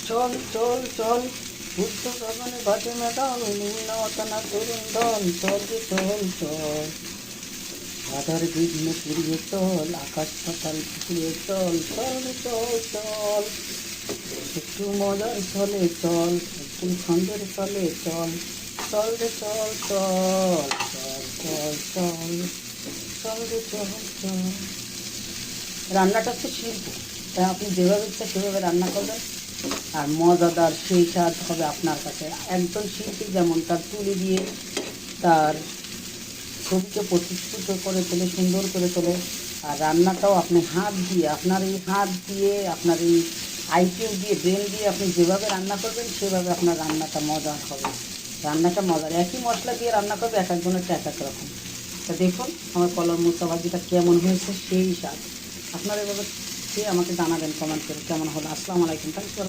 চল চল চল বুদ্ধ গগনে ঘটে মেঘাল নিম্নতনা তরুণ দল চল রে চল চল আধার বিঘ্ন পুড়িয়ে চল আকাশ পাতাল পুড়িয়ে চল চল রে চল চল একটু মজার চলে চল একটু ছন্দের চলে চল চল রে চল চল চল চল চল চল রে চল চল। রান্নাটা হচ্ছে শিল্প, তাই আপনি যেভাবে ইচ্ছা সেভাবে রান্না করবেন আর মজাদার সেই স্বাদ হবে আপনার কাছে। একজন শিল্পী যেমন তার তুলি দিয়ে তার ছবিকে প্রতিষ্ঠিত করে তোলে, সুন্দর করে তোলে, আর রান্নাটাও আপনি হাত দিয়ে আপনার এই হাত দিয়ে আপনার এই আইকিউ দিয়ে ব্রেন দিয়ে আপনি যেভাবে রান্না করবেন সেভাবে আপনার রান্নাটা মজার হবে। রান্নাটা মজার, একই মশলা দিয়ে রান্না করবে এক একজনেরটা এক এক রকম। তা দেখুন আমার কলার মুচা ভাজিটা কেমন হয়েছে সেই স্বাদ। আপনারা এভাবে খেয়ে আমাকে জানাবেন কমেন্ট করে কেমন হলো। আসসালামু আলাইকুম। Thanks for